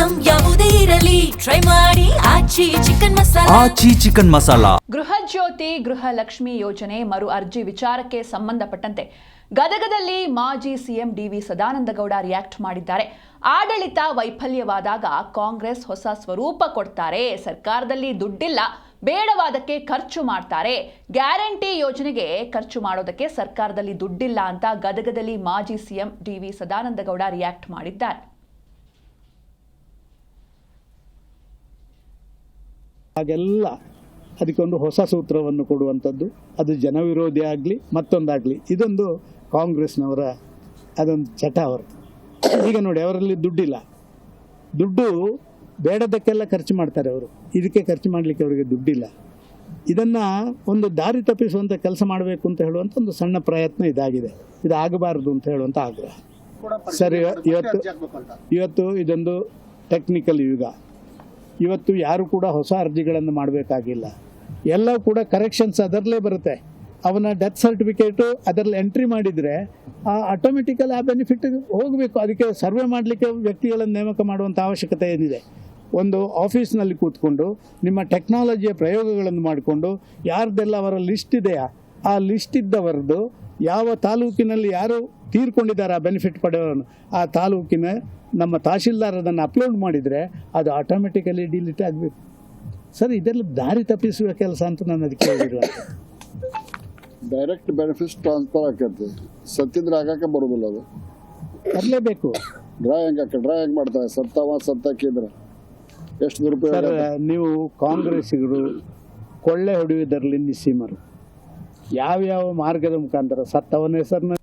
Item ಯಾವುದೇ ಇರಲಿ try ಮಾಡಿ ಆಚಿ ಚಿಕನ್ ಮಸಾಲಾ. ಗೃಹ ಜ್ಯೋತಿ ಗೃಹಲಕ್ಷ್ಮಿ ಯೋಜನೆ ಮರು ಅರ್ಜಿ ವಿಚಾರಕ್ಕೆ ಸಂಬಂಧಪಟ್ಟಂತೆ ಗದಗದಲ್ಲಿ ಮಾಜಿ ಸಿಎಂ ಡಿವಿ ಸದಾನಂದಗೌಡ ರಿಯಾಕ್ಟ್ ಮಾಡಿದ್ದಾರೆ. ಆಡಳಿತ ವೈಫಲ್ಯವಾದಾಗ ಕಾಂಗ್ರೆಸ್ ಹೊಸ ಸ್ವರೂಪ ಕೊಡ್ತಾರೆ, ಸರ್ಕಾರದಲ್ಲಿ ದುಡ್ಡಿಲ್ಲ, ಬೇಡವಾದಕ್ಕೆ ಖರ್ಚು ಮಾಡ್ತಾರೆ, ಗ್ಯಾರಂಟಿ ಯೋಜನೆಗೆ ಖರ್ಚು ಮಾಡೋದಕ್ಕೆ ಸರ್ಕಾರದಲ್ಲಿ ದುಡ್ಡಿಲ್ಲ ಅಂತ ಗದಗದಲ್ಲಿ ಮಾಜಿ ಸಿಎಂ ಡಿವಿ ಸದಾನಂದಗೌಡ ರಿಯಾಕ್ಟ್ ಮಾಡಿದ್ದಾರೆ. ಹಾಗೆಲ್ಲ ಅದಕ್ಕೊಂದು ಹೊಸ ಸೂತ್ರವನ್ನು ಕೊಡುವಂಥದ್ದು, ಅದು ಜನವಿರೋಧಿ ಆಗಲಿ ಮತ್ತೊಂದಾಗಲಿ, ಇದೊಂದು ಕಾಂಗ್ರೆಸ್ನವರ ಅದೊಂದು ಚಟ ಅವರು. ಈಗ ನೋಡಿ, ಅವರಲ್ಲಿ ದುಡ್ಡಿಲ್ಲ, ದುಡ್ಡು ಬೇಡದಕ್ಕೆಲ್ಲ ಖರ್ಚು ಮಾಡ್ತಾರೆ ಅವರು, ಇದಕ್ಕೆ ಖರ್ಚು ಮಾಡಲಿಕ್ಕೆ ಅವರಿಗೆ ದುಡ್ಡಿಲ್ಲ. ಇದನ್ನು ಒಂದು ದಾರಿ ತಪ್ಪಿಸುವಂಥ ಕೆಲಸ ಮಾಡಬೇಕು ಅಂತ ಹೇಳುವಂಥ ಒಂದು ಸಣ್ಣ ಪ್ರಯತ್ನ ಇದಾಗಿದೆ. ಇದು ಆಗಬಾರ್ದು ಅಂತ ಹೇಳುವಂಥ ಆಗ್ರಹ. ಸರಿ, ಇವತ್ತು ಇದೊಂದು ಟೆಕ್ನಿಕಲ್ ಯುಗ. ಇವತ್ತು ಯಾರು ಕೂಡ ಹೊಸ ಅರ್ಜಿಗಳನ್ನು ಮಾಡಬೇಕಾಗಿಲ್ಲ, ಎಲ್ಲ ಕೂಡ ಕರೆಕ್ಷನ್ಸ್ ಅದರಲ್ಲೇ ಬರುತ್ತೆ. ಅವನ ಡೆತ್ ಸರ್ಟಿಫಿಕೇಟು ಅದರಲ್ಲಿ ಎಂಟ್ರಿ ಮಾಡಿದರೆ ಆಟೋಮೆಟಿಕಲಿ ಆ ಬೆನಿಫಿಟ್ ಹೋಗಬೇಕು. ಅದಕ್ಕೆ ಸರ್ವೆ ಮಾಡಲಿಕ್ಕೆ ವ್ಯಕ್ತಿಗಳನ್ನು ನೇಮಕ ಮಾಡುವಂಥ ಅವಶ್ಯಕತೆ ಏನಿದೆ? ಒಂದು ಆಫೀಸ್ನಲ್ಲಿ ಕೂತ್ಕೊಂಡು ನಿಮ್ಮ ಟೆಕ್ನಾಲಜಿಯ ಪ್ರಯೋಗಗಳನ್ನು ಮಾಡಿಕೊಂಡು ಯಾರ್ದೆಲ್ಲ ಅವರ ಲಿಸ್ಟ್ ಇದೆಯಾ, ಆ ಲಿಸ್ಟ್ ಇದ್ದವರದ್ದು ಯಾವ ತಾಲೂಕಿನಲ್ಲಿ ಯಾರು ತೀರ್ಕೊಂಡಿದ್ದಾರೆ ಆ ಬೆನಿಫಿಟ್ ಪಡೆಯೋನು, ಆ ತಾಲೂಕಿನ ನಮ್ಮ ತಹಶೀಲ್ದಾರ್ ಅದನ್ನು ಅಪ್ಲೋಡ್ ಮಾಡಿದರೆ ಅದು ಆಟೋಮೆಟಿಕಲಿ ಡಿಲೀಟ್ ಆಗಬೇಕು. ಸರ್, ಇದೆಲ್ಲ ದಾರಿ ತಪ್ಪಿಸುವ ಕೆಲಸ ಅಂತ ನಾನು ಅದಕ್ಕೆ ಹೇಳಿರುವಂಥ. ಡೈರೆಕ್ಟ್ ಬೆನಿಫಿಟ್ಸ್ ಟ್ರಾನ್ಸ್ಫರ್ ಆಕೈತಿ, ಸತ್ತಿದ್ರೆ ಆಗಕ್ಕೆ ಬರೋದಿಲ್ಲ, ಅದು ತರಲೇಬೇಕು. ಡ್ರಾ ಹೆಂಗೆ ಮಾಡ್ತಾರೆ? ಸತ್ತಾಕಿದ್ರೆ ಎಷ್ಟು ದುರುಪಯೋಗ. ಸರ್, ನೀವು ಕಾಂಗ್ರೆಸ್ಸಿಗರು ಕೊಳ್ಳೆ ಹೊಡೆಯುವುದರಲ್ಲಿ ನಿಸ್ಸೀಮರು. ಯಾವ್ಯಾವ ಮಾರ್ಗದ ಮುಖಾಂತರ ಸತ್ತವನ ಹೆಸರಿನಲ್ಲಿ